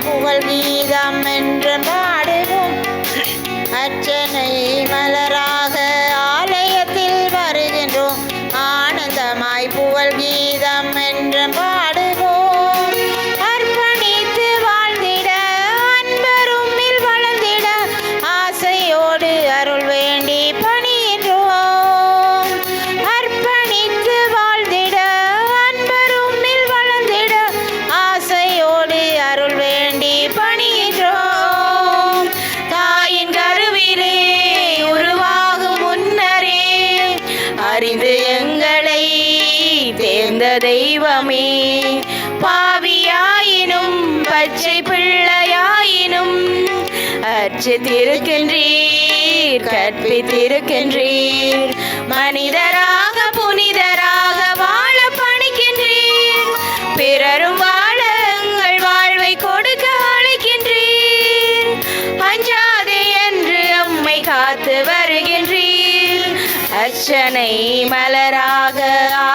புகழ் கீதம் என்று பாடுவோம். அர்ச்சனை மலராக ஆலயத்தில் வருகின்றோம். ஆனந்தமாய் புகழ் கீதம் என்று பாடுவோம். அர்ப்பணித்து வாழ்ந்திட அன்பரும்மில் வளர்ந்திட ஆசையோடு அருள் வேண்டி பணிகின்றோம். அர்ப்பணித்து வாழ்ந்திட அன்பரும்மில் வளர்ந்திட ஆசையோடு அருள் வேண்டி பணிகின்றோம். தாயின் கருவிலே உருவாகும் முன்னரே அறிந்து எங்களை தேர்ந்த தெய்வமே, பாவியாயினும் பச்சை பிள்ளையாயினும் அர்ச்சித்திருக்கின்றீர், கற்பித்திருக்கின்றீர். மனிதராக புனிதராக வாழ பணிக்கின்றீர். பிறரும் வாழ எங்கள் வாழ்வை கொடுக்க அழைக்கின்றீர். அஞ்சாதே என்று அம்மை காத்து வருகின்றீர். அர்ச்சனை மலராக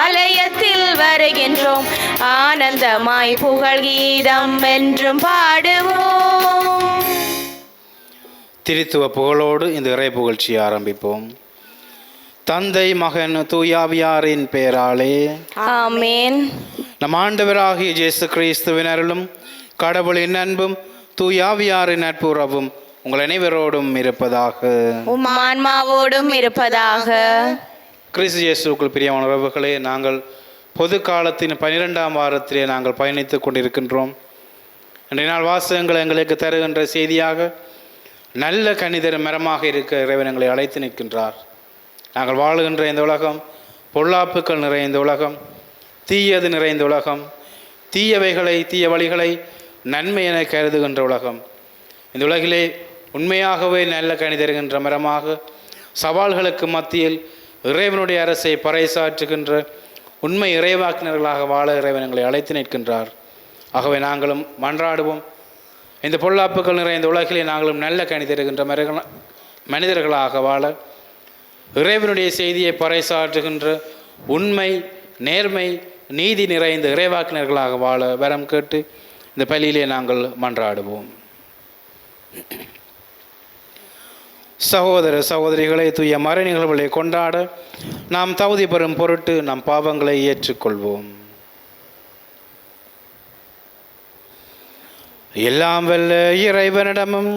ஆலயத்தில் வருகின்றோம். ஆனந்தமாய் புகழ் கீதம் என்றும் பாடுவோம். திருத்துவ புகழோடு இந்த இறை புகழ்ச்சியை ஆரம்பிப்போம். தந்தை மகன் தூயாவியாரின் பெயராலே ஆமென். நம் ஆண்டவராகிய இயேசு கிறிஸ்துவின் அருளும் கடவுளின் அன்பும் தூயாவியாரின் நட்புறவும் உங்கள் அனைவரோடும் இருப்பதாக. உம் ஆன்மாவோடும் இருப்பதாக. கிறிஸ்து இயேசுக்குள் பிரியமான உறவுகளே, நாங்கள் பொது காலத்தின் 12ஆம் வாரத்திலே நாங்கள் பயணித்துக் கொண்டிருக்கின்றோம். இன்றைய நாள் வாசகங்கள் எங்களுக்கு தருகின்ற செய்தியாக நல்ல கணிதர் மரமாக இருக்க இறைவன் எங்களை அழைத்து நிற்கின்றார். நாங்கள் வாழுகின்ற இந்த உலகம் பொல்லாப்புக்கள் நிறைந்த உலகம், தீயது நிறைந்த உலகம், தீயவைகளை தீய வழிகளை நன்மை என கருதுகின்ற உலகம். இந்த உலகிலே உண்மையாகவே நல்ல கணிதருகின்ற மரமாக சவால்களுக்கு மத்தியில் இறைவனுடைய அரசை பறைசாற்றுகின்ற உண்மை இறைவாக்கினர்களாக வாழ இறைவன் எங்களை அழைத்து நிற்கின்றார். ஆகவே நாங்களும் மன்றாடுவோம். இந்த பொல்லாப்புகள் நிறைந்த உலகிலே நாங்களும் நல்ல கணிதருகின்ற மனிதர்களாக வாழ இறைவனுடைய செய்தியை பறைசாற்றுகின்ற உண்மை நேர்மை நீதி நிறைந்த இறைவாக்கினர்களாக வாழ வரம் கேட்டு இந்த பள்ளியிலே நாங்கள் மன்றாடுவோம். சகோதர சகோதரிகளை தூய மறை நிகழ்வுகளை கொண்டாட நாம் தகுதி பெறும் பொருட்டு நம் பாவங்களை ஏற்றுக்கொள்வோம். எல்லாம் வல்ல இறைவனிடமும்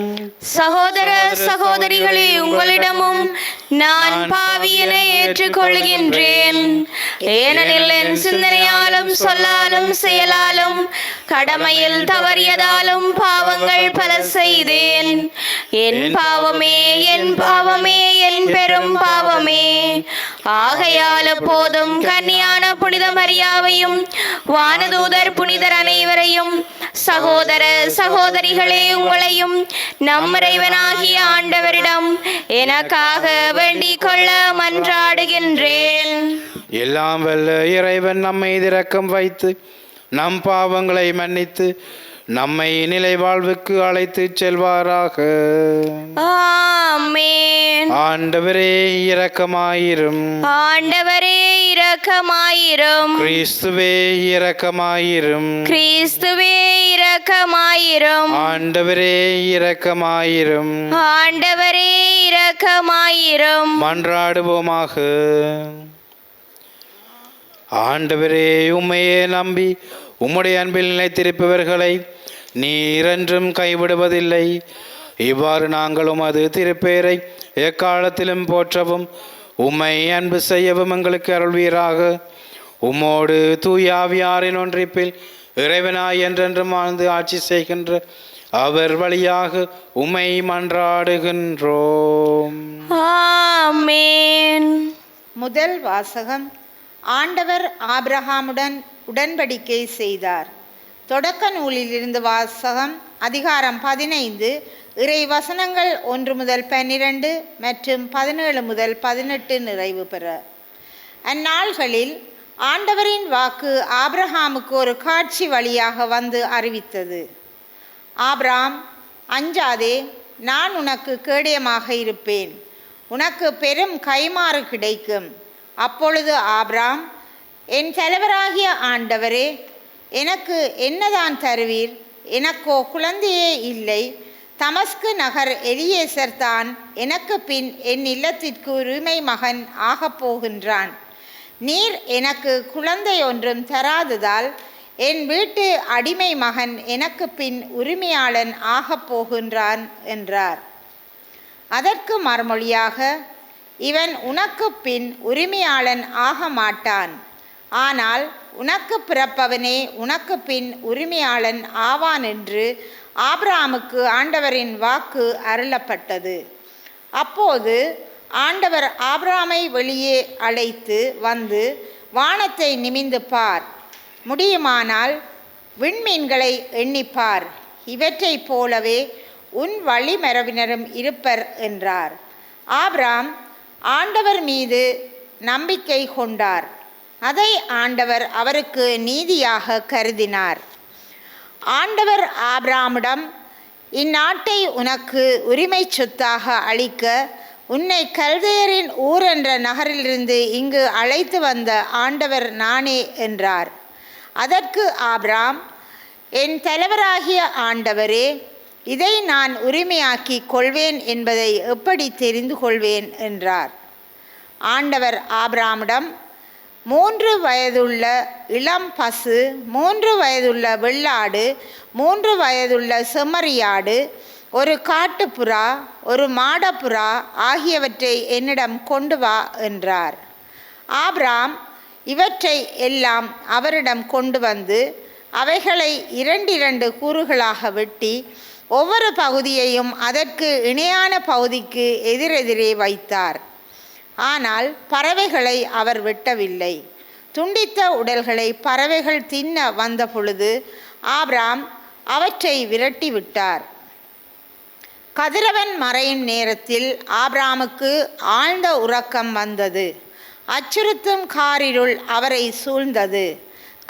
சகோதர சகோதரிகளே உங்களிடமும் நான் பாவியனை ஏற்றுக்கொள்கின்றேன். ஏனெனில் என் சிந்தனையாலும் சொல்லாலும் செயலாலும் கடமையில் தவறியதாலும் பாவங்கள் பல செய்தேன். என் பாவமே என் பாவமே என் பெரும் பாவமே. ஆகையால் போதும் கன்னியான புனித மரியாவையும் வானதூதர் புனிதர் அனைவரையும் சகோதர சகோதரிகளே உங்களையும் நம் இறைவனாகிய ஆண்டவரிடம் எனக்காக வேண்டிக் கொள்ள மன்றாடுகின்றேன். எல்லாம் வல்ல இறைவன் நம்மை இரக்கம் வைத்து நம் பாவங்களை மன்னித்து நம்மை நிலை வாழ்வுக்கு அழைத்து செல்வாராக. ஆமென். ஆண்டவரே இரக்கமாயிரும். ஆண்டவரே இரக்கமாயிரும். கிறிஸ்துவே இரக்கமாயிரும். கிறிஸ்துவே இரக்கமாயிரும். ஆண்டவரே இரக்கமாயிரும். ஆண்டவரே இரக்கமாயிரும். மன்றாடுவோமாக. ஆண்டவரே உம்மையே நம்பி உம்முடைய அன்பில் நிலைத்திருப்பவர்களை நீர் என்றும் கைவிடுவதில்லை. இவ்வாறு நாங்கள் உமது திருப்பேரை எக்காலத்திலும் போற்றவும் உம்மை அன்பு செய்யவும் எங்களுக்கு அருள்வீராக. உம்மோடு தூயாவியாரின் ஒன்றிப்பில் இறைவனாய் என்றென்றும் வாழ்ந்து ஆட்சி செய்கின்ற அவர் வழியாக உம்மை மன்றாடுகின்றோம். ஆமென். முதல் வாசகம். ஆண்டவர் ஆபிரகாமுடன் உடன்படிக்கை செய்தார். தொடக்க நூலிலிருந்து வாசகம். அதிகாரம் 15 இறை வசனங்கள் 1 முதல் 12 மற்றும் 17 முதல் 18 நிறைவு பெற. அந்நாள்களில் ஆண்டவரின் வாக்கு ஆபிரகாமுக்கு ஒரு காட்சி வழியாக வந்து அறிவித்தது. ஆபிராம், அஞ்சாதே, நான் உனக்கு கேடயமாக இருப்பேன், உனக்கு பெரும் கைமாறு கிடைக்கும். அப்பொழுது ஆபிராம், என் தலைவராகிய ஆண்டவரே, எனக்கு என்னதான் தருவீர் எனக்கோ குழந்தையே இல்லை. தமஸ்கு நகர் எலியேசர் தான் எனக்கு பின் என் இல்லத்திற்கு உரிமை மகன் ஆகப் போகின்றான். நீர் எனக்கு குழந்தை ஒன்றும் தராததால் என் வீட்டு அடிமை மகன் எனக்கு பின் உரிமையாளன் ஆகப் போகின்றான் என்றார். அதற்கு மறுமொழியாக, இவன் உனக்கு பின் உரிமையாளன் ஆக மாட்டான், ஆனால் உனக்கு பிறப்பவனே உனக்கு பின் உரிமையாளன் ஆவான் என்று ஆபிரகாமுக்கு ஆண்டவரின் வாக்கு அருளப்பட்டது. அப்போது ஆண்டவர் ஆபிரகாமை வெளியே அழைத்து வந்து, வானத்தை நிமிர்ந்து பார், முடியுமானால் விண்மீன்களை எண்ணிப்பார், இவற்றைப் போலவே உன் வழிமரபினரும் இருப்பர் என்றார். ஆபிரகாம் ஆண்டவர் மீது நம்பிக்கை கொண்டார். அதை ஆண்டவர் அவருக்கு நீதியாக கருதினார். ஆண்டவர் ஆபிரகாமிடம், இந்நாட்டை உனக்கு உரிமை சொத்தாக அளிக்க உன்னை கல்தேயரின் ஊர் என்ற நகரிலிருந்து இங்கு அழைத்து வந்த ஆண்டவர் நானே என்றார். அதற்கு ஆபிரகாம், என் தலைவராகிய ஆண்டவரே, இதை நான் உரிமையாக்கி கொள்வேன் என்பதை எப்படி தெரிந்து கொள்வேன் என்றார். ஆண்டவர் ஆபிரகாமிடம், 3 வயதுள்ள இளம் பசு, 3 வயதுள்ள வெள்ளாடு, 3 வயதுள்ள செம்மறியாடு, ஒரு காட்டுப்புறா, ஒரு மாடப்புறா ஆகியவற்றை என்னிடம் கொண்டு வா என்றார். ஆபிரகாம் இவற்றை எல்லாம் அவரிடம் கொண்டு வந்து அவைகளை 2 கூறுகளாக வெட்டி ஒவ்வொரு பகுதியையும் அதற்கு இணையான பகுதிக்கு எதிரெதிரே வைத்தார். ஆனால் பறவைகளை அவர் வெட்டவில்லை. துண்டித்த உடல்களை பறவைகள் தின்ன வந்த பொழுது ஆபிரகாம் அவற்றை விரட்டி விட்டார். கதிரவன் மறையும் நேரத்தில் ஆபிரகாமுக்கு ஆழ்ந்த உறக்கம் வந்தது. அச்சுறுத்தும் காரிருள் அவரை சூழ்ந்தது.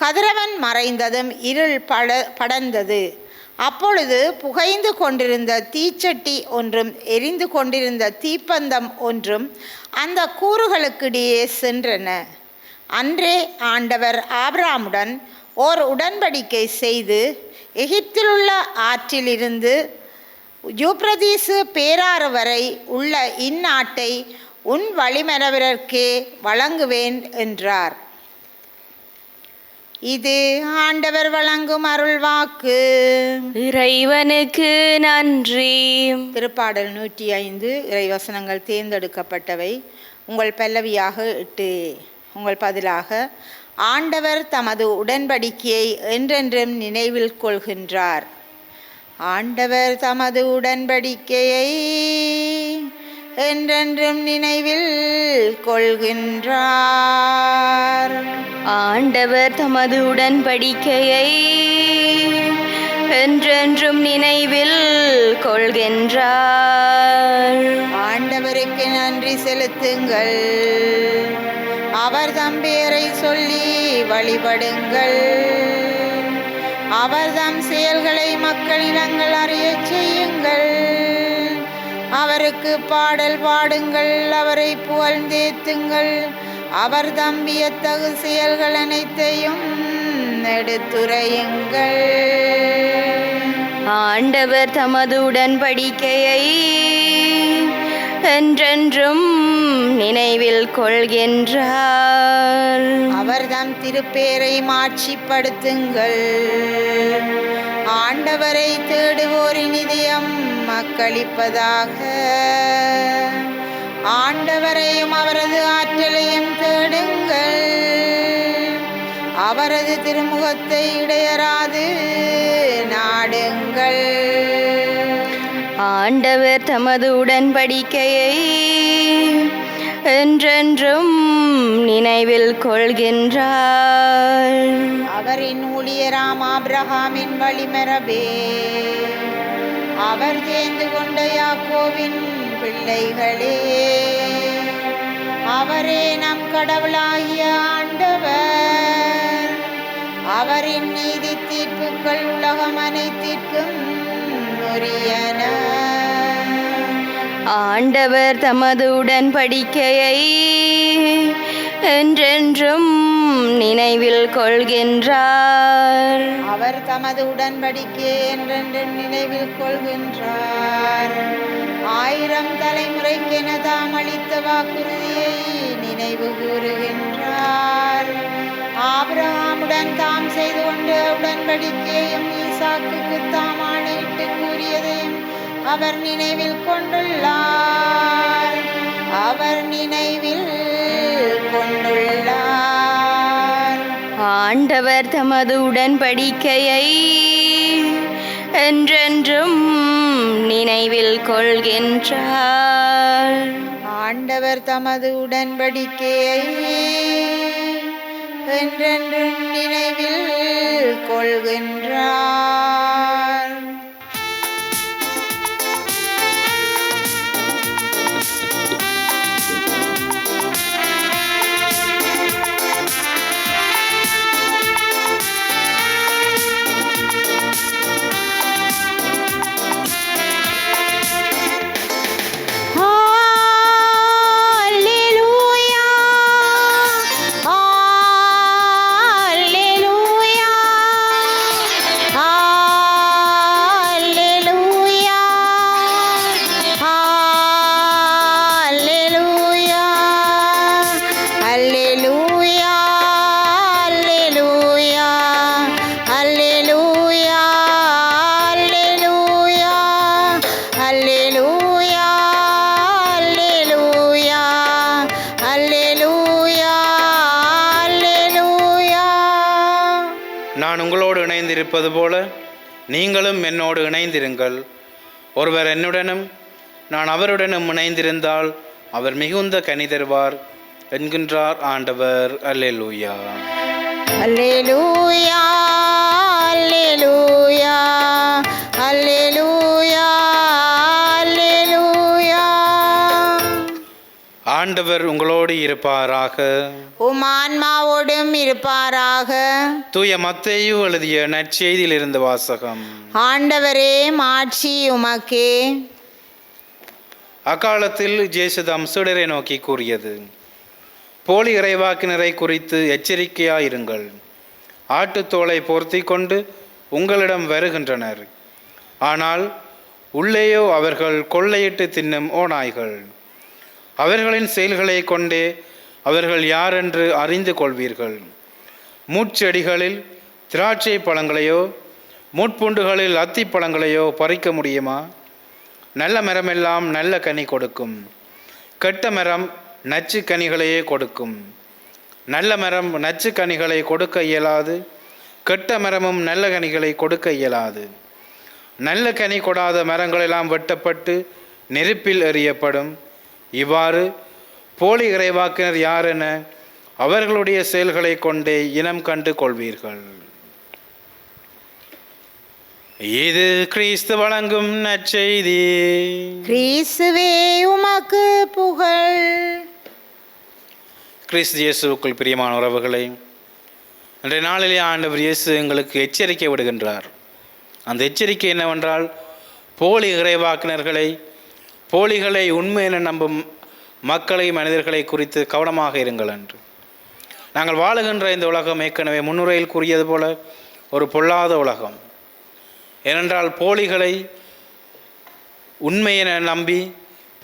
கதிரவன் மறைந்ததும் இருள் படர்ந்தது. அப்பொழுது புகைந்து கொண்டிருந்த தீச்சட்டி ஒன்றும் எரிந்து கொண்டிருந்த தீப்பந்தம் ஒன்றும் அந்த கூறுகளுக்கிடையே சென்றன. அன்றே ஆண்டவர் ஆபிரகாமுடன் ஓர் உடன்படிக்கை செய்து, எகிப்திலுள்ள ஆற்றிலிருந்து யூப்ரதீசு பேராறு வரை உள்ள இந்நாட்டை உன் வழிமரபினருக்கே வழங்குவேன் என்றார். இது ஆண்டவர் வழங்கும் அருள்வாக்கு. இறைவனுக்கு நன்றி. திருப்பாடல் 105 இறைவசனங்கள் தேர்ந்தெடுக்கப்பட்டவை. உங்கள் பல்லவியாக இட்டு உங்கள் பதிலாக, ஆண்டவர் தமது உடன்படிக்கையை என்றென்றும் நினைவில் கொள்கின்றார். ஆண்டவர் தமது உடன்படிக்கையை என்றென்றும் நினைவில் கொள்கின்றார். ஆண்டவர் தமது உடன்படிக்கையை என்றென்றும் நினைவில் கொள்கின்றார். ஆண்டவருக்கு நன்றி செலுத்துங்கள், அவர் தம் பெயரை சொல்லி வழிபடுங்கள், அவர் தம் செயல்களை மக்களிடங்கள் அறியச் செய்யுங்கள், அவருக்கு பாடல் பாடுங்கள், அவரை புகழ்ந்தேத்துங்கள், அவர் தம் வியத்தகு செயல்கள் அனைத்தையும் எடுத்துரையுங்கள். ஆண்டவர் தமது உடன்படிக்கையை என்றென்றும் நினைவில் கொள்கின்றார். அவர் தம் திருப்பேரை மாட்சிப்படுத்துங்கள், ஆண்டவரை தேடுவோரின் இதயம் மக்களிப்பதாக. ஆண்டவரையும் அவரது ஆற்றலையும் தேடுங்கள், அவரது திருமுகத்தை இடையராது நாடுங்கள். ஆண்டவர் தமது உடன்படிக்கையை என்றென்றும் நினைவில் கொள்கின்றார். அவரின் ஊழியராம் ஆபிரகாமின் வழிமரபே, அவர் தேர்ந்து கொண்ட யாக்கோவின் பிள்ளைகளே, அவரே நம் கடவுளாகிய ஆண்டவர். அவரின் நீதி தீர்ப்புகள் உலகம் அனைத்திற்கும் உரியன. ஆண்டவர் தமது உடன்படிக்கையை என்றென்றும் நினைவில் கொள்கின்றார். அவர் தமது உடன்படிக்கை என்றென்று நினைவில் கொள்கின்றார். 1000 தலைமுறைக்கென தாம் அளித்த வாக்குறுதியை நினைவு கூறுகின்றார். ஆபிரகாமுடன் தாம் செய்து கொண்ட உடன்படிக்கையும் ஈசாக்குக்கு தாம் ஆணையிட்டு கூறியதையும் அவர் நினைவில் கொண்டுள்ளார். அவர் நினைவில் கொண்டுள்ளார். ஆண்டவர் தமது உடன்படிக்கையை என்றென்றும் நினைவில் கொள்கின்றார். ஆண்டவர் தமது உடன்படிக்கையை என்றென்றும் நினைவில் கொள்கின்றார். நான் உங்களோடு இணைந்திருப்பது போல நீங்களும் என்னோடு இணைந்திருங்கள். ஒருவர் என்னுடனும் நான் அவருடனும் இணைந்திருந்தால் அவர் மிகுந்த கனி தருவார் என்கின்றார் ஆண்டவர். அல்லேலூயா, அல்லேலூயா, அல்லேலூயா, அல்லேலூயா, அல்லேலூயா. ஆண்டவர் உங்களோடு இருப்பாராக, உம் ஆன்மாவோடும் இருப்பாராக. தூய மத்தேயு எழுதிய நற்செய்தியிலிருந்து வாசகம். ஆண்டவரே, மாட்சி உமக்கே. அக்காலத்தில் இயேசு தம் சீடரை நோக்கி கூறியது: போலி இறைவாக்கினரை குறித்து எச்சரிக்கையாயிருங்கள். ஆட்டுத்தோலை போர்த்தி கொண்டு உங்களிடம் வருகின்றனர், ஆனால் உள்ளேயோ அவர்கள் கொள்ளையிட்டு தின்னும் ஓநாய்கள். அவர்களின் செயல்களை கொண்டே அவர்கள் யாரென்று அறிந்து கொள்வீர்கள். மூச்செடிகளில் திராட்சை பழங்களையோ முட்புண்டுகளில் அத்தி பழங்களையோ பறிக்க முடியுமா? நல்ல மரமெல்லாம் நல்ல கனி கொடுக்கும், கெட்ட மரம் நச்சு கனிகளையே கொடுக்கும். நல்ல மரம் நச்சு கனிகளை கொடுக்க இயலாது, கெட்ட மரமும் நல்ல கனிகளை கொடுக்க இயலாது. நல்ல கனி கொடாத மரங்களெல்லாம் வெட்டப்பட்டு நெருப்பில் எறியப்படும். இவ்வாறு போலி இறைவாக்கினர் யார் என அவர்களுடைய செயல்களை கொண்டே இனம் கண்டு கொள்வீர்கள். இது கிறிஸ்து வழங்கும் நற்செய்தி. கிறிஸ்துவே உமக்கு புகழ். கிறிஸ்து இயேசுவுக்குள் பிரியமான உறவுகளை, இன்றைய நாளிலே ஆண்டவர் இயேசு எங்களுக்கு எச்சரிக்கை விடுகின்றார். அந்த எச்சரிக்கை என்னவென்றால், போலி இறைவாக்கினர்களை, போலிகளை உண்மை என நம்பும் மக்களை, மனிதர்களை குறித்து கவனமாக இருங்கள் என்று. நாங்கள் வாழுகின்ற இந்த உலகம் ஏற்கனவே முன்னுரையில் கூறியது போல ஒரு பொல்லாத உலகம். ஏனென்றால் போலிகளை உண்மை என நம்பி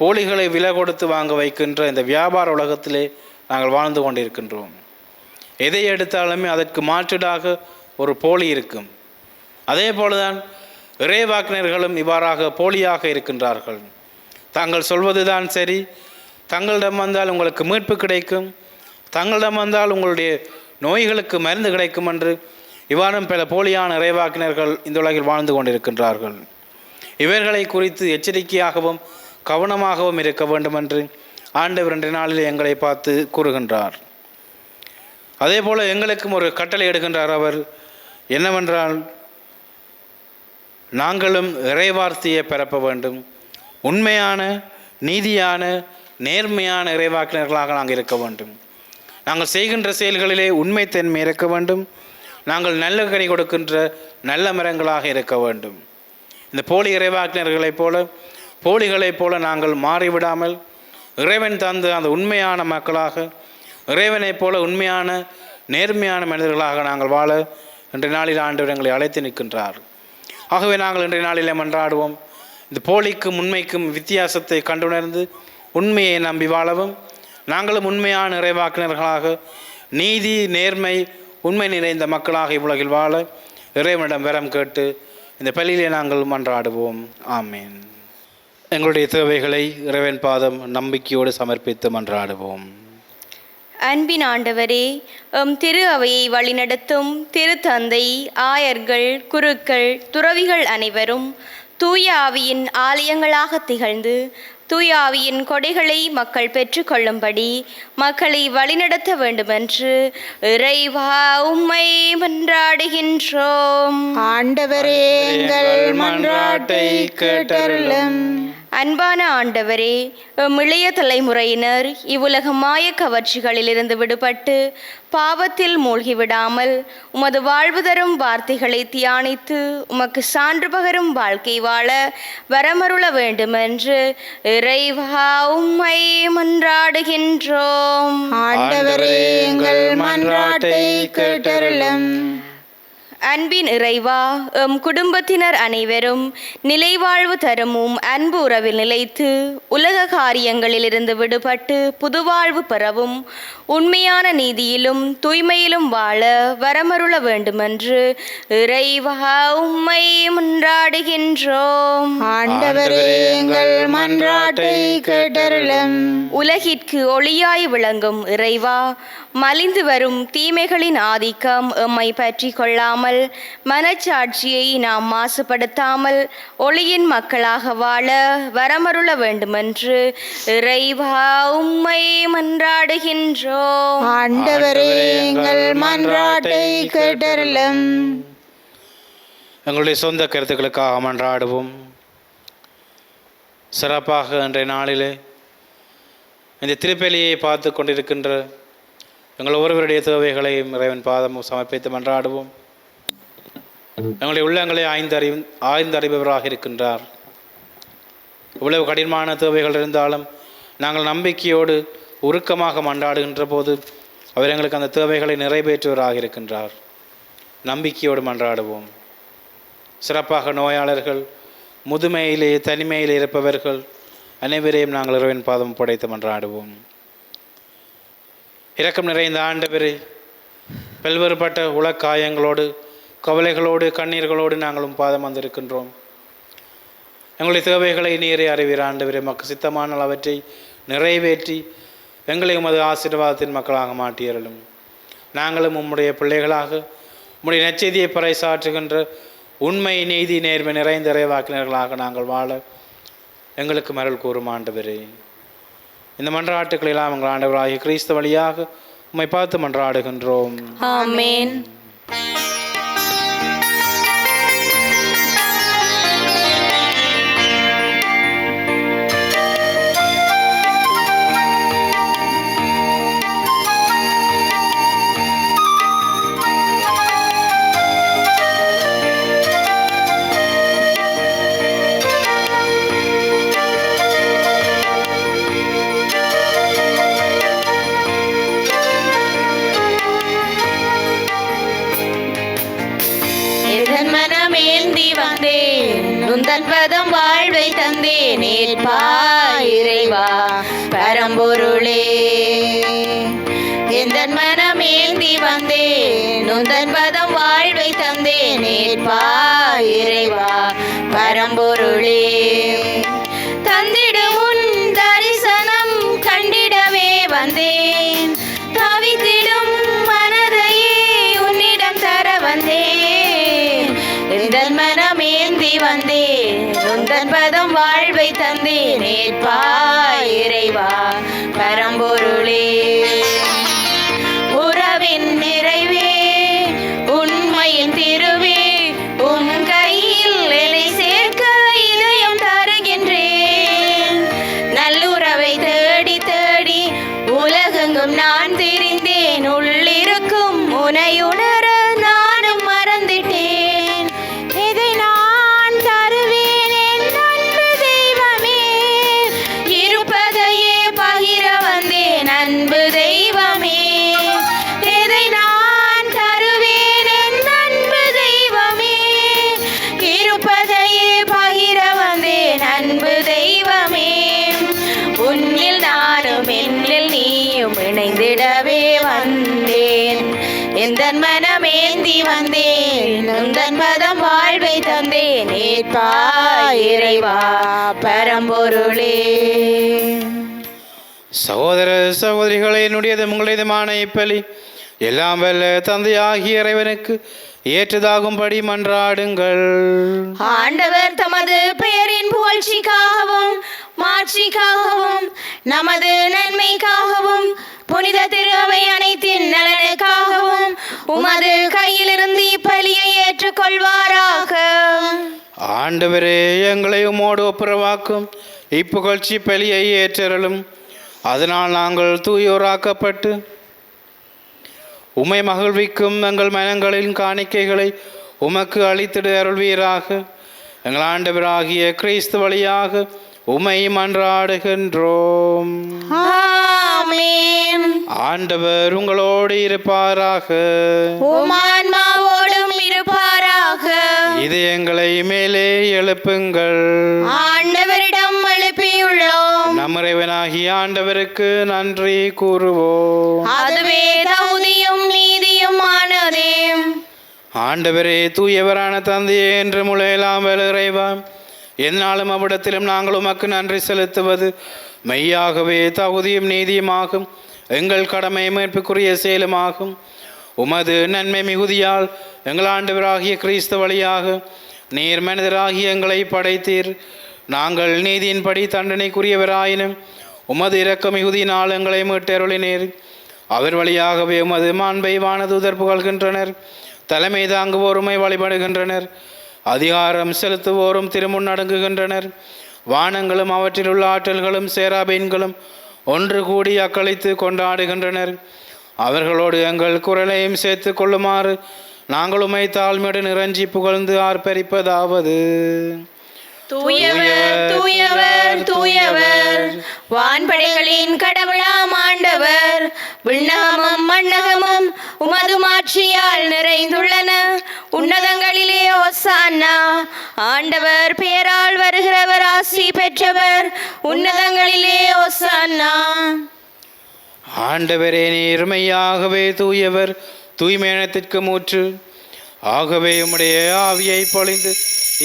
போலிகளை விலை கொடுத்து வாங்க வைக்கின்ற இந்த வியாபார உலகத்திலே நாங்கள் வாழ்ந்து கொண்டிருக்கின்றோம். எதை எடுத்தாலுமே அதற்கு மாற்றீடாக ஒரு போலி இருக்கும். அதே போலதான் இறைவாக்கினர்களும் இவ்வாறாக போலியாக இருக்கின்றார்கள். தாங்கள் சொல்வதுதான் சரி, தங்களிடம் வந்தால் உங்களுக்கு மீட்பு கிடைக்கும், தங்களிடம் வந்தால் உங்களுடைய நோய்களுக்கு மருந்து கிடைக்கும் என்று இவ்வாறும் பல போலியான இறைவாக்கினர்கள் இந்த உலகில் வாழ்ந்து கொண்டிருக்கின்றார்கள். இவர்களை குறித்து எச்சரிக்கையாகவும் கவனமாகவும் இருக்க வேண்டும் என்று ஆண்டவர் 2 நாளில் எங்களை பார்த்து கூறுகின்றார். அதே போல் எங்களுக்கும் ஒரு கட்டளை எடுக்கின்றார். அவர் என்னவென்றால், நாங்களும் இறைவார்த்தையை பரப்ப வேண்டும். உண்மையான, நீதியான, நேர்மையான இறைவாக்கினர்களாக நாங்கள் இருக்க வேண்டும். நாங்கள் செய்கின்ற செயல்களிலே உண்மைத்தன்மை இருக்க வேண்டும். நாங்கள் நல்ல கனி கொடுக்கின்ற நல்ல மரங்களாக இருக்க வேண்டும். இந்த போலி இறைவாக்கினர்களைப் போல, போலிகளைப் போல நாங்கள் மாறிவிடாமல் இறைவன் தந்து அந்த உண்மையான மக்களாக, இறைவனைப் போல உண்மையான நேர்மையான மனிதர்களாக நாங்கள் வாழ இன்றைய நாளில் ஆண்டவர் எங்களை அழைத்து நிற்கின்றார். ஆகவே நாங்கள் இன்றைய நாளில் மன்றாடுவோம். இந்த போலிக்கும் உண்மைக்கும் வித்தியாசத்தை கண்டுணர்ந்து உண்மையை நம்பி வாழவும், நாங்களும் உண்மையான இறைவாக்கினர்களாக நீதி நேர்மை உண்மை நிறைந்த மக்களாக இவ்வுலகில் வாழ இறைவனிடம் வரம் கேட்டு இந்த பள்ளியிலே நாங்கள் மன்றாடுவோம். ஆமேன். எங்களுடைய தேவைகளை இறைவன் பாதம் நம்பிக்கையோடு சமர்ப்பித்து மன்றாடுவோம். அன்பின் ஆண்டவரே, திரு அவையை வழிநடத்தும் திரு தந்தை, ஆயர்கள், குருக்கள், துறவிகள் அனைவரும் தூய ஆவியின் ஆலயங்களாக திகழ்ந்து தூய ஆவியின் கொடைகளை மக்கள் பெற்றுக்கொள்ளும்படி மக்களை வழிநடத்த வேண்டுமென்று இறைவா உம்மை மன்றாடுகின்றோம். ஆண்டவரே எங்கள் மன்றாட்டை கேட்டருளும். அன்பான ஆண்டவரே, இளைய தலைமுறையினர் இவ்வுலக மாய கவர்ச்சிகளிலிருந்து விடுபட்டு பாவத்தில் மூழ்கிவிடாமல் உமது வாழ்வு தரும் வார்த்தைகளை தியானித்து உமக்கு சான்று பகரும் வாழ்க்கை வாழ வரமருள வேண்டுமென்று இறைவா உம்மை மன்றாடுகின்றோம். ஆண்டவரே எங்கள் மன்றாட்டை கேட்டருளும். அன்பின் இறைவா, குடும்பத்தினர் அனைவரும் நிலைவாழ்வு தருமும் அன்பு உறவில் நிலைத்து உலக காரியங்களிலிருந்து விடுபட்டு புதுவாழ்வு பெறவும் உண்மையான நீதியிலும் தூய்மையிலும் வாழ வரமருள வேண்டுமென்று இறைவா உம்மை மன்றாடுகின்றோம். ஆண்டவரே எங்கள் மன்றாட்டை கேட்டருளும். உலகிற்கு ஒளியாய் விளங்கும் இறைவா, மலிந்து வரும் தீமைகளின் ஆதிக்கம் எம்மை பற்றி கொள்ளாமல் மனச்சாட்சியை நாம் மாசுபடுத்தாமல் ஒளியின் மக்களாக வாழ வரமருள வேண்டுமென்று இறைவா உம்மை மன்றாடுகின்றோம். ஆண்டவரே எங்கள் மன்றாட்டை கேட்டருளும். எங்களுடைய சொந்த கருத்துக்களுக்காக மன்றாடுவோம். சிறப்பாக இன்றைய நாளிலே இந்த திருப்பலியை பார்த்து கொண்டிருக்கின்ற எங்கள் ஒருவருடைய தேவைகளையும் இறைவன் பாதம் சமர்ப்பித்து மன்றாடுவோம். எங்களுடைய உள்ளங்களை ஆய்ந்தறிபவராக இருக்கின்றார். இவ்வளவு கடினமான தேவைகள் இருந்தாலும் நாங்கள் நம்பிக்கையோடு உருக்கமாக மன்றாடுகின்ற போது அவர் எங்களுக்கு அந்த தேவைகளை நிறைவேற்றுவராக இருக்கின்றார். நம்பிக்கையோடு மன்றாடுவோம். சிறப்பாக நோயாளர்கள், முதுமையிலே தனிமையில் இருப்பவர்கள் அனைவரையும் நாங்கள் இறைவன் பாதம் படைத்து மன்றாடுவோம். இரக்கம் நிறைந்த ஆண்டவரே, பல்வேறுபட்ட உளக்காயங்களோடு கவலைகளோடு கண்ணீர்களோடு நாங்களும் பாதம் வந்திருக்கின்றோம். எங்களுடைய தேவைகளை நீரே அறிவீர் ஆண்டவரே. மக்கள் சித்தமான அவற்றை நிறைவேற்றி எங்களை உமது ஆசீர்வாதத்தின் மக்களாக மாற்றியறலும். நாங்களும் உம்முடைய பிள்ளைகளாக உம்முடைய நற்செய்தியை பறைசாற்றுகின்ற உண்மை நீதி நேர்மை நிறைந்த இறைவாக்கினர்களாக நாங்கள் வாழ எங்களுக்கு மருள் கூறும் ஆண்டவரே. இந்த மன்றாட்டுக்களெல்லாம் எங்கள் ஆண்டவராகிய கிறிஸ்து வழியாக உம்மை பார்த்து மன்றாடுகின்றோம். ஆமென். உந்தன் பதம் வாழ்வை தந்தேன் இறைவா பரம்பொருளே. எந்தன் மனம் ஏந்தி வந்தேன் உந்தன் பதம் வாழ்வை தந்தேன் இறைவா பரம்பொருளே. தந்திடும் உன் தரிசனம் கண்டிடவே வந்தேன், தவித்திடும் மனதையே உன்னிடம் தர வந்தேன். எந்தன் மனம் ஏந்தி வந்தேன் உந்தன் பதம் வாழ்வை தந்தேன் இறைவா பரம்பொருளே. உறவின் நிறைவே உண்மையின் திருவே உன் கையில் என்னை சேர்க்க இதயம் தருகின்றேன். நல்லுறவை தேடி தேடி உலகெங்கும் நான் திரிந்தேன், உள்ளிருக்கும் உனையுணர நானும் மறந்துட்டேன். இதை நான் தருவேன் என் அன்பு தெய்வமே, இருப்பதையே பகிர வந்தேன் அன்பு தெய்வம் எந்த மனமேந்தி வந்தேன் உந்தன் பதம் வாழ்வை தந்தேன் ஏற்பாய் இறைவா பரம்பொருளே. சகோதர சகோதரிகளே, என்னுடையது உங்களுடையதுமான இப்பலி எல்லாம் வல்ல தந்தையாகிய இறைவனுக்கு ஏற்றதாகும்படி மன்றாடுங்கள். ஆண்டவர் தமது பெயரின் புகழ்ச்சிக்காகவும் மாட்சிக்காகவும் நமது நன்மைக்காகவும் புனித திரு அவை அனைத்தின் நலனுக்காகவும் உமது கையிலிருந்து இப்பலியை ஏற்றுக்கொள்வாராக. ஆண்டவரே, எங்களை உமோடு ஒப்புரவாக்கும் இப்புகழ்ச்சி பலியை ஏற்றருளும். அதனால் நாங்கள் தூயோராக்கப்பட்டு உமை மகிழ்விக்கும் எங்கள் மனங்களின் காணிக்கைகளை உமக்கு அளித்திட அருள்வீராக. எங்கள் ஆண்டவராகிய கிறிஸ்து வழியாக உமை மன்றாடுகின்றோம். ஆமென். ஆண்டவர் உங்களோடு இருப்பாராக. உம் ஆன்மாவோடும் இருப்பாராக. இதயங்களை மேலே எழுப்புங்கள். ஆண்டவரிடம் எழுப்பியுள்ளோம். நம் இறைவனாகிய ஆண்டவருக்கு நன்றி கூறுவோம். அதுவே தகுதியும் நீதியுமானதே. ஆண்டவரே, தூயவரான தந்தையே, என்று முளையலாம் வல்ல இறைவா, எந்நாளும் அவ்விடத்திலும் நாங்கள் உமக்கு நன்றி செலுத்துவது மெய்யாகவே தகுதியும் நீதியுமாகும். எங்கள் கடமை மீட்புக்குரிய செயலுமாகும். உமது நன்மை மிகுதியால் எங்கள் ஆண்டவராகிய கிறிஸ்து வழியாக நீர் மனிதராகிய எங்களை படைத்தீர். நாங்கள் நீதியின்படி தண்டனைக்குரியவராயினும் உமது இரக்க மிகுதியினால் எங்களை மீட்டருளினீர். அவர் வழியாகவே உமது மாண்பை வானதூதர் புகழ்கின்றனர். தலைமை தாங்குவோருமை வழிபடுகின்றனர். அதிகாரம் செலுத்துவோரும் திருமுன் அடங்குகின்றனர். வானங்களும் அவற்றில் உள்ள ஆற்றல்களும் சேராபீன்களும் ஒன்று கூடி அக்களித்து கொண்டாடுகின்றனர். அவர்களோடு எங்கள் குரலையும் சேர்த்து கொள்ளுமாறு நாங்கள் உமை தாழ்மையோடு நிறைஞ்சி புகழ்ந்து ஆர்ப்பரிப்பதாவது: தூயவர் தூயவர் தூயவர், வான்படைகளின் கடவுளாம் ஆண்டவர். விண்ணகமும் மண்ணகமும் உமது மாட்சியால் நிறைந்துள்ளன. உன்னதங்களிலே ஓசானா. ஆண்டவர் பெயரால் வருகிறவர் ஆசி பெற்றவர். உன்னதங்களிலே ஓசானா. ஆண்டவரே, நீர் மெய்யாகவே தூயவர், தூய்மையினத்திற்கு மூற்று. ஆகவே உம்முடைய ஆவியை பொழிந்து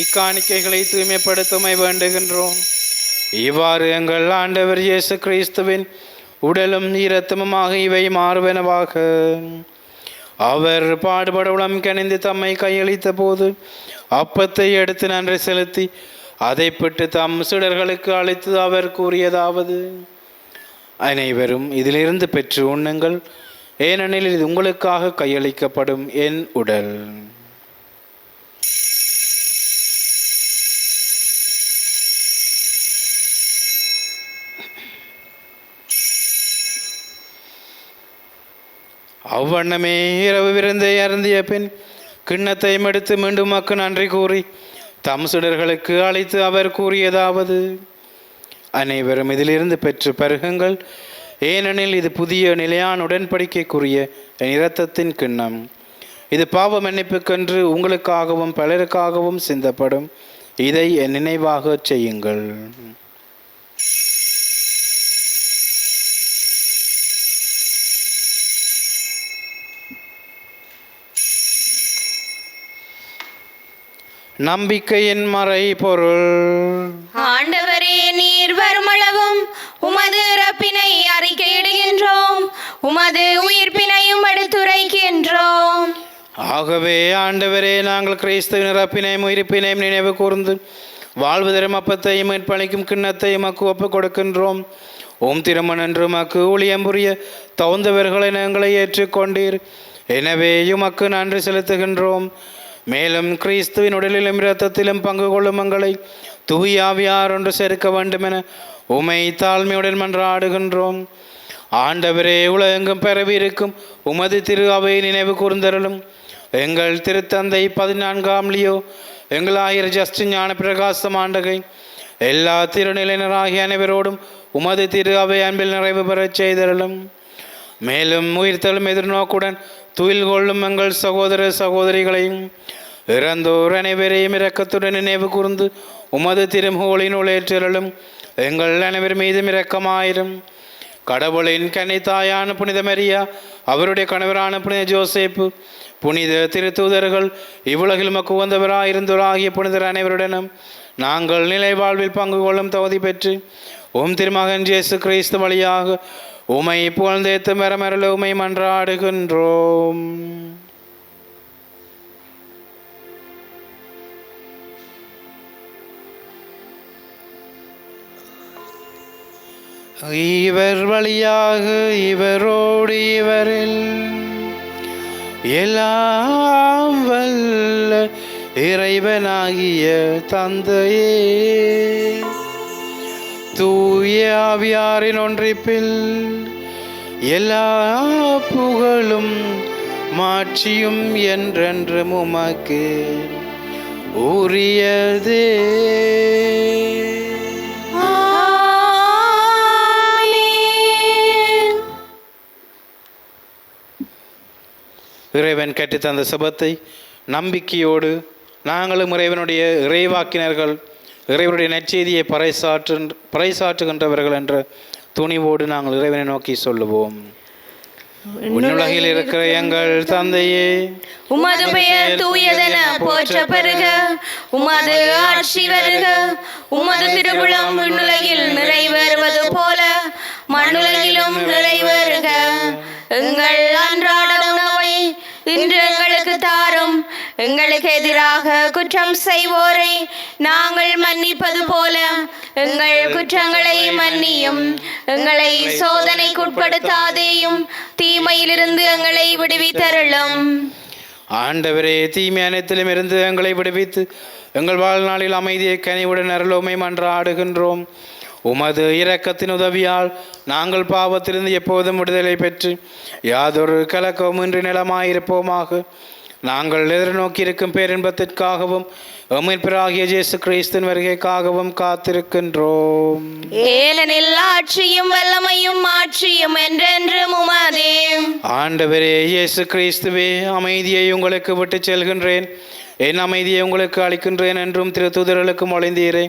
இக்காணிக்கைகளை தூய்மைப்படுத்துமை வேண்டுகின்றோம். இவ்வாறு எங்கள் ஆண்டவர் இயேசு கிறிஸ்துவின் உடலும் இரத்தமுமாக இவை மாறுவனவாக. அவர் பாடுபட உளம் கனிந்து தம்மை கையளித்த போது அப்பத்தை எடுத்து நன்றி செலுத்தி அதை பெற்று தம் சீடர்களுக்கு அளித்து அவர் கூறியதாவது: அனைவரும் இதிலிருந்து பெற்று உண்ணுங்கள், ஏனெனில் இது உங்களுக்காக கையளிக்கப்படும் என் உடல். அவ்வண்ணமே இரவு விருந்தை அருந்திய பின் கிண்ணத்தை எடுத்து மீண்டும் மக்கு நன்றி கூறி தம் சுடர்களுக்கு அளித்து அவர் கூறியதாவது: அனைவரும் இதிலிருந்து பெற்று பருகுங்கள், ஏனெனில் இது புதிய நிலையான உடன்படிக்கைக்குரிய என் இரத்தத்தின் கிண்ணம். இது பாவ மன்னிப்புக்கென்று உங்களுக்காகவும் பலருக்காகவும் சிந்தப்படும். இதை என் நினைவாக செய்யுங்கள். நம்பிக்கையின் மறை பொருள். ஆண்டவரே, நீர் வருமளவும் உமது இறப்பினை அறிக்கையிடுகின்றோம், உமது உயிர்ப்பினையும் எடுத்துரைக்கின்றோம். ஆகவே ஆண்டவரே, நாங்கள் கிறிஸ்துவின் இறப்பினையும் உயிர்ப்பினையும் நினைவு கூர்ந்து வாழ்வு தரும் அப்பத்தையும் மீட்பளிக்கும் கிண்ணத்தையும் மக்கு ஒப்புக் கொடுக்கின்றோம். ஓம் திருமணன்று மக்கு ஊழியம் புரிய தகுந்தவர்களை நாங்களை ஏற்றுக்கொண்டீர். எனவே உமக்கு நன்றி செலுத்துகின்றோம். மேலும் கிறிஸ்துவின் உடலிலும் இரத்தத்திலும் பங்கு கொள்ளும் எங்களை தூய ஆவியார் ஒன்று சேர்க்க வேண்டுமென உமை தாழ்மையுடன் மன்றாடுகின்றோம். ஆண்டவரே, உலகெங்கும் பரவியிருக்கும் உமது திரு அவையை நினைவு கூர்ந்தருளும். எங்கள் திருத்தந்தை 14ஆம் லியோ, எங்கள் ஆயர் ஜஸ்டின் ஞான பிரகாசம் ஆண்டகை, எல்லா திருநிலையினராகிய அனைவரோடும் உமது திரு அவை அன்பில் நிறைவு பெறச் செய்தருளும். மேலும் உயிர்த்தலும் எதிர்நோக்குடன் துயில் கொள்ளும் எங்கள் சகோதர சகோதரிகளையும் இறந்தோர் அனைவரையும் இரக்கத்துடன் நினைவு கூர்ந்து உமது திருமுகோளின் உழைற்றலும் எங்கள் அனைவர் மீதும் இரக்கமாயிரும். கடவுளின் கன்னித்தாயான புனித மரியா, அவருடைய கணவரான புனித ஜோசேப்பு, புனித திருத்தூதர்கள், இவ்வுலகில் மக்கு உகந்தவராயிருந்தோராகிய புனிதர் அனைவருடனும் நாங்கள் நிலை வாழ்வில் பங்கு கொள்ளும் தகுதி பெற்று திருமகன் இயேசு கிறிஸ்து வழியாக உமை புகழ்ந்தேத்து மரமரல உமை மன்றாடுகின்றோம். இவர் வழியாக இவரோடு இவரில் எல்லாம் வல்ல இறைவனாகிய தந்தையே, தூய ஆவியாரின் ஒன்றிப்பில் எல்லா புகழும் மாட்சியும் என்றென்றும் உமக்கு உரியதே. இறைவன் கற்றுத்தந்த சுபத்தை நம்பிக்கையோடு நாங்களும் இறைவனுடைய இறைவாக்கினர்கள், இறைவனுடைய நற்செய்தியை பறைசாற்றுகின்றவர்கள் என்ற துணிவோடு நாங்கள் இறைவனை நோக்கி சொல்லுவோம். உலகில் இருக்கிற எங்கள் தந்தையே, உமது பெயர் தூயதென போற்ற பெறுக, உமது ஆட்சி வருக, உமது திருவுளம் விண்ணுலகில் நிறைவேறுவது போல மண்ணுலகிலும் நிறைவேறுக. எங்கள் அன்றாட உணவை இன்று எங்களுக்கு தாரும். எங்களுக்கு எதிராக குற்றம் செய்வோரை நாங்கள் மன்னிப்பது போல எங்கள் குற்றங்களை மன்னியும். எங்களை சோதனைக்குட்படுத்தாதேயும், தீமையிலிருந்து எங்களை விடுவித்தருளும். ஆண்டவரே, தீமை அனைத்திலும் இருந்து எங்களை விடுவித்து எங்கள் வாழ்நாளில் அமைதியை கனிவுடன் அருளுமை மன்றாடுகின்றோம். உமது இரக்கத்தின் உதவியால் நாங்கள் பாவத்திலிருந்து எப்போதும் விடுதலை பெற்று யாதொரு கலக்கமின்றி நிலமாயிருப்போமாக. நாங்கள் எதிர்நோக்கி இருக்கும் பேரின்பத்திற்காகவும் மீட்பராகிய இயேசு கிறிஸ்துவின் வருகைக்காகவும் காத்திருக்கின்றோம். ஏனெனில் ஆட்சியும் வல்லமையும் மாட்சியும் என்றென்றும் உமதே. ஆண்டவரே இயேசு கிறிஸ்துவே, அமைதியை உங்களுக்கு விட்டு செல்கின்றேன், என் அமைதியை உங்களுக்கு அளிக்கின்றேன் என்றும் திருத்தூதர்களுக்கு மொழிந்தீரே.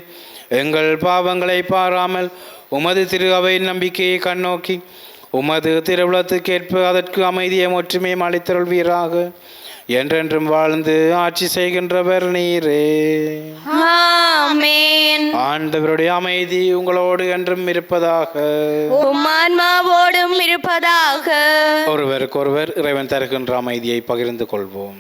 எங்கள் பாவங்களை பாராமல் உமது திரு அவையின் நம்பிக்கையை கண்ணோக்கி உமது திருவுளத்துக்கேற்ப அதற்கு அமைதியை ஒற்றுமையும் அளித்தருள்வீராக. என்றென்றும் வாழ்ந்து ஆட்சி செய்கின்றவர் நீரே. ஆமென். ஆண்டவருடைய அமைதி உங்களோடு என்றும் இருப்பதாக, உம் ஆன்மாவோடும் இருப்பதாக. ஒருவருக்கொருவர் இறைவன் தருகின்ற அமைதியை பகிர்ந்து கொள்வோம்.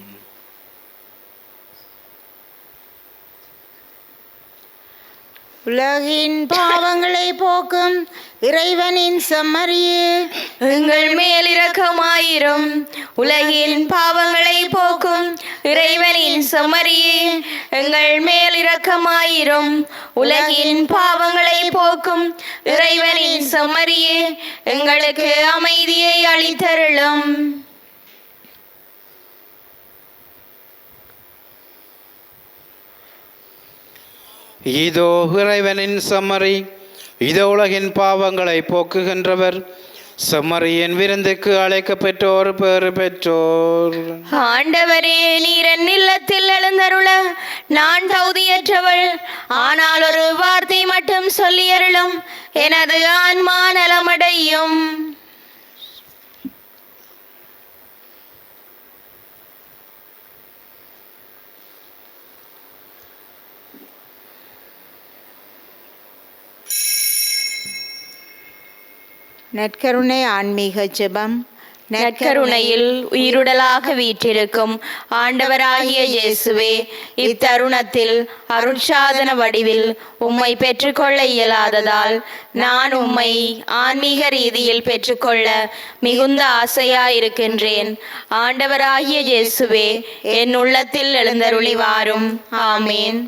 உலகின் பாவங்களை போக்கும் இறைவனின் செம்மறியே, எங்கள் மேல் இரக்கமாயிரும். உலகின் பாவங்களை போக்கும் இறைவனின் செம்மறியே, எங்கள் மேல் இரக்கமாயிரும். உலகின் பாவங்களை போக்கும் இறைவனின் செம்மறியே, எங்களுக்கு அமைதியை அளித்தருளும். இதோ இறைவனின் செம்மறி, இதோ உலகின் பாவங்களை போக்குகின்றவர். செம்மறியின் விருந்துக்கு அழைக்கப்பெற்றோர் பேறு பெற்றோர். ஆண்டவரே, நீர் என் இல்லத்தில் எழுந்தருள நான் தகுதியற்றவள். ஆனால் ஒரு வார்த்தை மட்டும் சொல்லியருளும், எனது ஆன்மா நலமடையும். நற்கருணை ஆன்மீக ஜெபம். நற்கருணையில் உயிருடலாக வீற்றிருக்கும் ஆண்டவராகிய இயேசுவே, இத்தருணத்தில் அருட்சாதன வடிவில் உம்மை பெற்றுக்கொள்ள இயலாததால் நான் உம்மை ஆன்மீக ரீதியில் பெற்றுக்கொள்ள மிகுந்த ஆசையாயிருக்கின்றேன். ஆண்டவராகிய இயேசுவே, என் உள்ளத்தில் எழுந்தருளி வாரும். ஆமேன்.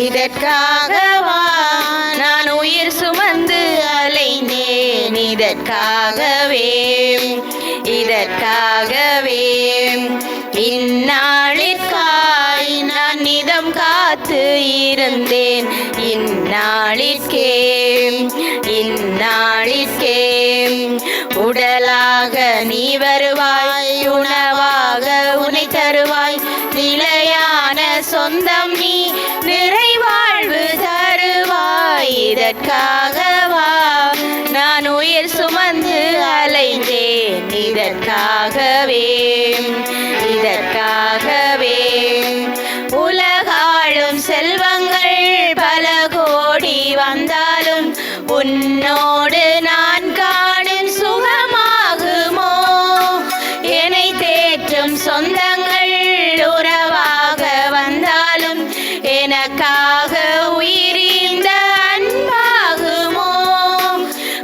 இதற்காகவா நான் உயிர் சுமந்து அலைந்தேன், இதற்காகவே இதற்காகவே இந்நாளிற்காய் நான் நிதம் காத்து இருந்தேன். இந்நாளிற்கே உடலாக நீ வருவாய், உணவாக உனை தருவாய். நிலையான சொந்தம் நீ, நிறைவாழ்வு தருவாய். இதற்காகவா நான் உயிர் சுமந்து அலைந்தேன். இதற்காகவே உலகாளும் செல்வங்கள் பல கோடி வந்தாலும் உன்னோடு நான் காணும் சுகமாகுமோ? என்னை தேற்றும் சொந்தங்கள் உறவாக வந்தாலும் எனக்காக உயிரிந்த அன்பாகுமோ?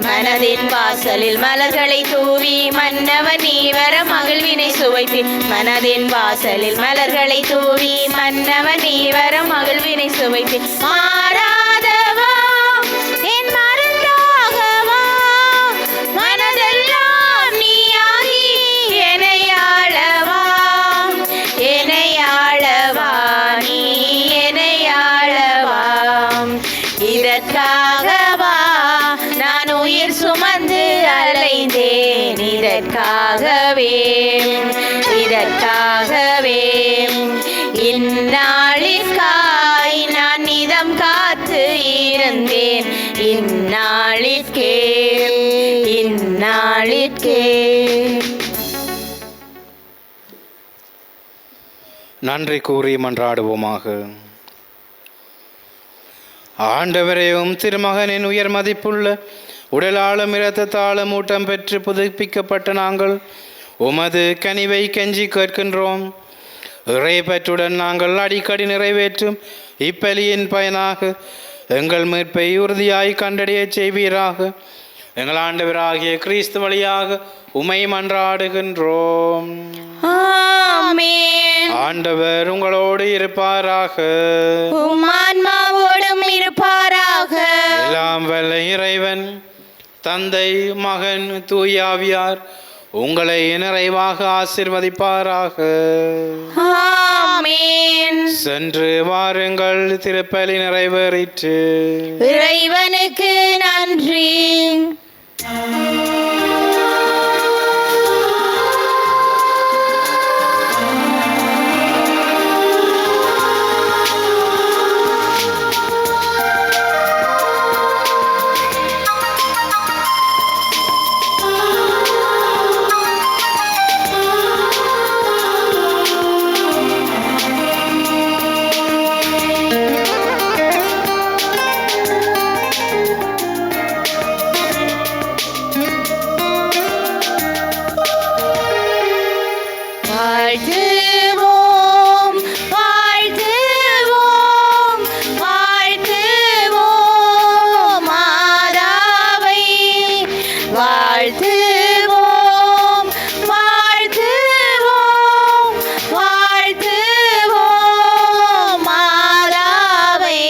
மனதின் வாசலில் மலர்களை தூவி மன்னவன் நீ வர மகிழ்வினை சுவைத்து. மனதின் வாசலில் மலர்களை தூவி மன்னவன் நீ வர மகிழ்வினை சுவைத்து. மாறாதவா என் மருந்தாகவா, மனதெல்லாம் நீயாகி எனையாளவா, நீ எனையாளவா. இதற்காகவா நான் உயிர் சுமந்து அலைந்தேன். இதற்காகவே இந்நாளிற்காய் நான் நிதம் காத்து இருந்தேன். இந்நாளிற்கே நன்றி கூறி மன்றாடுவோமாக. ஆண்டவரையும் திருமகனின் உயர் மதிப்புள்ள உடலாலும் இரத்தத்தாலும் ஊட்டம் பெற்று புதுப்பிக்கப்பட்ட நாங்கள் உமது கனிவை கெஞ்சி கேட்கின்றோம். இறைப்பற்றுடன் நாங்கள் அடிக்கடி நிறைவேற்றும் இப்பலியின் பயனாக எங்கள் மீட்பை உறுதியாய் கண்டடைய செய்வீராக. எங்கள் ஆண்டவராகிய கிறிஸ்து வழியாக உமை மன்றாடுகின்றோம். ஆமென். ஆண்டவர் உங்களோடு இருப்பாராக, உம் ஆன்மாவோடும் இருப்பாராக. எல்லாம் வல்ல இறைவன் தந்தை மகன் தூயாவியார் உங்களை நிறைவாக ஆசீர்வதிப்பாராக. ஆமென். சென்று வாருங்கள், திருப்பலி நிறைவேறிற்று. இறைவனுக்கு நன்றி. வாழ்த்துவோம், வாழ்த்துவோம், வாழ்த்துவோம் மாதாவை. வாழ்த்துவோம், வாழ்த்துவோம், வாழ்த்துவோம் மாதாவை.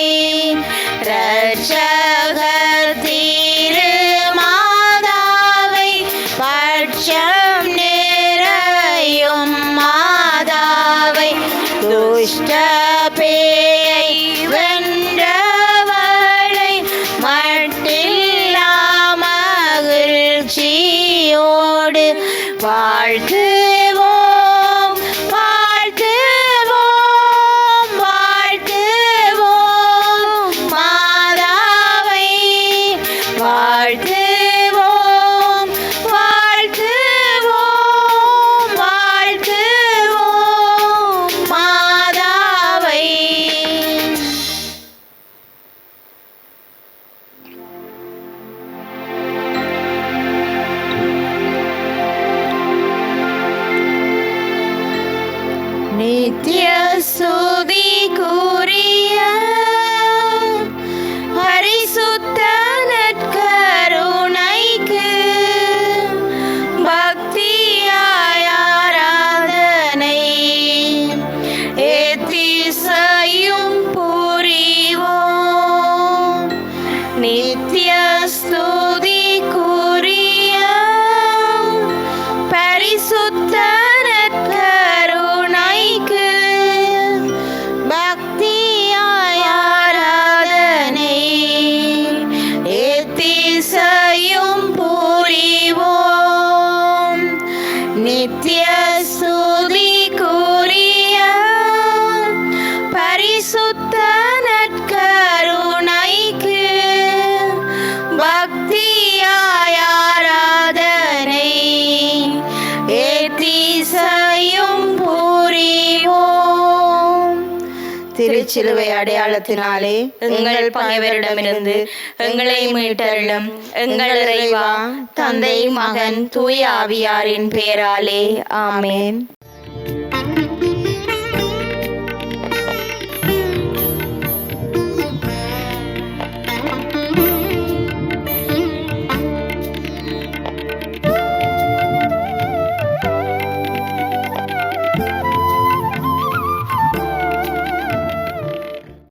இரட்சகர் திரு மாதாவை, பட்சம் நிறையும் மாதாவை. துஷ்ட பேயை வென்றவளை, மட்டில்லா மகிழ்ச்சியோடு வாழ்த்துவோம், வாழ்த்துவோம், வாழ்த்துவோம் மாதாவை. வாழ்த்துவோம், வாழ்த்துவோம், வாழ்த்துவோம் மாதாவை. நித்ய ஸ்துதிக்குரிய பரிசுத்த நற்கருணைக்கு பக்தியாய் ஆராதனை எத்திசையும் புரிவோம். நித்ய ஸ்துதிக்குரிய பரிசுத்த பரிசுத்த நற்கருணைக்கு பக்தியாய் ஆராதனை எத்திசையும் புரிவோம். நித்திய ஸ்துதிக்குரிய பரிசுத்த நற்கருணைக்கு பக்தியாய் ஆராதனை எத்திசையும் புரிவோம். திருச்சிலுவை அடையாளத்தினாலே எங்கள் பகைவரிடமிருந்து எங்களை மீட்டருளும். எங்கள் இறைவா, தந்தை, மகன், தூய ஆவியாரின் பெயராலே ஆமென்.